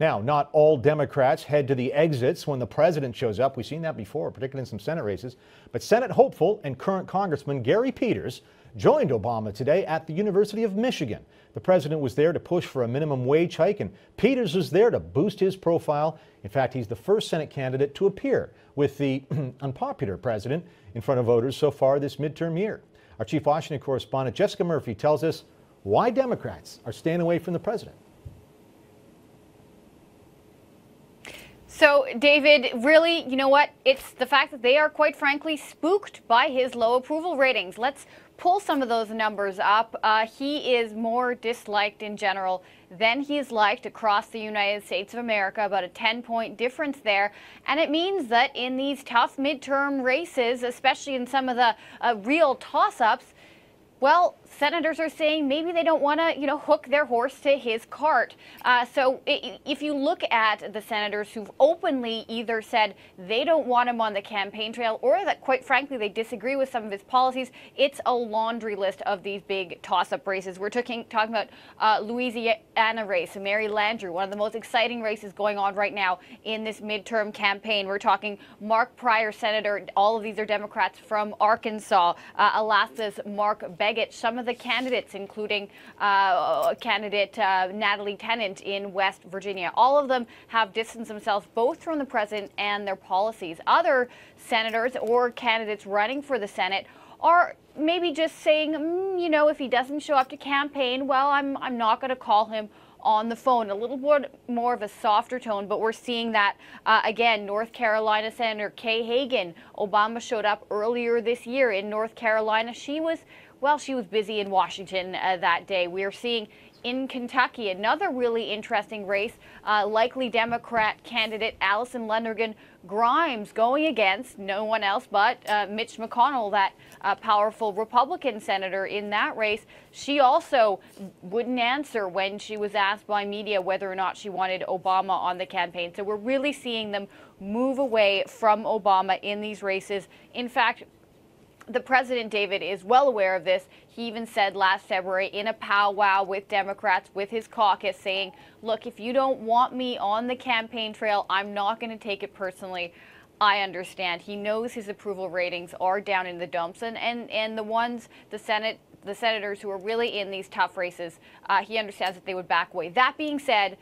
Now, not all Democrats head to the exits when the president shows up. We've seen that before, particularly in some Senate races. But Senate hopeful and current Congressman Gary Peters joined Obama today at the University of Michigan. The president was there to push for a minimum wage hike, and Peters was there to boost his profile. In fact, he's the first Senate candidate to appear with the unpopular president in front of voters so far this midterm year. Our chief Washington correspondent Jessica Murphy tells us why Democrats are staying away from the president. So, David, really, you know what? It's the fact that they are, quite frankly, spooked by his low approval ratings. Let's pull some of those numbers up. He is more disliked in general than he is liked across the United States of America, about a 10-point difference there. And it means that in these tough midterm races, especially in some of the real toss-ups, well, senators are saying maybe they don't want to, hook their horse to his cart. So if you look at the senators who've openly either said they don't want him on the campaign trail or that, quite frankly, they disagree with some of his policies, it's a laundry list of these big toss-up races. We're talking about Louisiana race, Mary Landrieu, one of the most exciting races going on right now in this midterm campaign. We're talking Mark Pryor, Senator. All of these are Democrats from Arkansas. Alaska's Mark Begich. Some of the candidates, including candidate Natalie Tennant in West Virginia. All of them have distanced themselves both from the president and their policies. Other senators or candidates running for the Senate are maybe just saying, if he doesn't show up to campaign, well, I'm not going to call him on the phone. A little bit more of a softer tone, but we're seeing that again. North Carolina Senator Kay Hagan. Obama showed up earlier this year in North Carolina. She was busy in Washington that day. We are seeing in Kentucky another really interesting race, likely Democrat candidate Allison Lundergan Grimes going against no one else but Mitch McConnell, that powerful Republican senator in that race. She also wouldn't answer when she was asked by media whether or not she wanted Obama on the campaign. So we're really seeing them move away from Obama in these races. In fact, the president, David, is well aware of this. He even said last February in a powwow with Democrats, with his caucus, saying, look, if you don't want me on the campaign trail, I'm not going to take it personally. I understand. He knows his approval ratings are down in the dumps, and the senators who are really in these tough races, he understands that they would back away. That being said,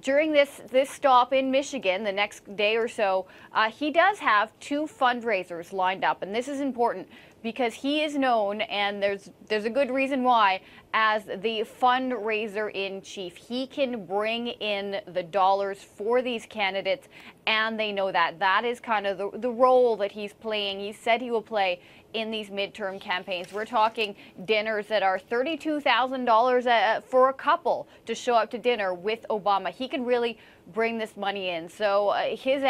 during this stop in Michigan, the next day or so, he does have two fundraisers lined up. And this is important because he is known, and there's a good reason why, as the fundraiser in chief. He can bring in the dollars for these candidates, and they know that. That is kind of the role that he's playing. He said he will play in these midterm campaigns. We're talking dinners that are $32,000 for a couple to show up to dinner with Obama. He can really bring this money in. So his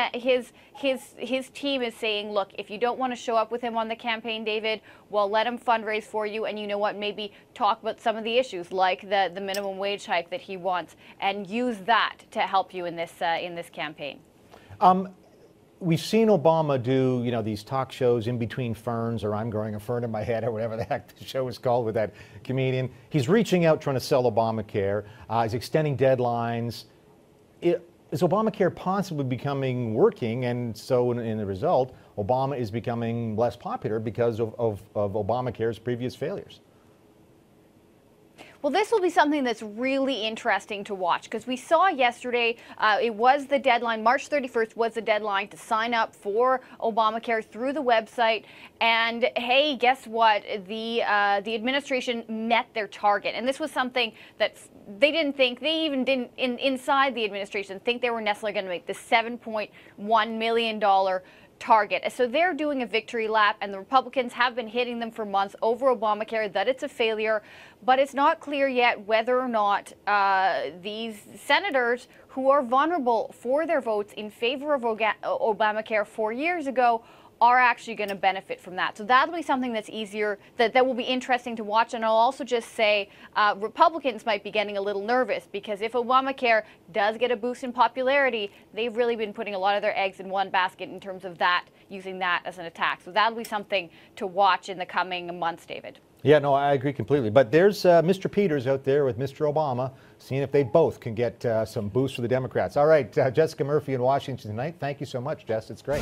team is saying, look, if you don't want to show up with him on the campaign, David, well, let him fundraise for you, and you know what, maybe talk about some of the issues like the minimum wage hike that he wants, and use that to help you in this campaign. We've seen Obama do, these talk shows in between ferns, or I'm growing a fern in my head, or whatever the heck the show is called with that comedian. He's reaching out, trying to sell Obamacare. He's extending deadlines. Is Obamacare possibly becoming working? And so in the result, Obama is becoming less popular because of Obamacare's previous failures. Well, this will be something that's really interesting to watch, because we saw yesterday, it was the deadline, March 31st was the deadline to sign up for Obamacare through the website. And hey, guess what? The administration met their target. And this was something that they didn't think, they even didn't inside the administration think they were necessarily going to make the $7.1 million target. So they're doing a victory lap, and the Republicans have been hitting them for months over Obamacare, that it's a failure. But it's not clear yet whether or not these senators who are vulnerable for their votes in favor of Obamacare 4 years ago are actually going to benefit from that. So that'll be something that's easier, that will be interesting to watch. And I'll also just say Republicans might be getting a little nervous, because if Obamacare does get a boost in popularity, they've really been putting a lot of their eggs in one basket in terms of that, using that as an attack. So that'll be something to watch in the coming months, David. Yeah, no, I agree completely. But there's Mr. Peters out there with Mr. Obama, seeing if they both can get some boost for the Democrats. All right, Jessica Murphy in Washington tonight. Thank you so much, Jess. It's great.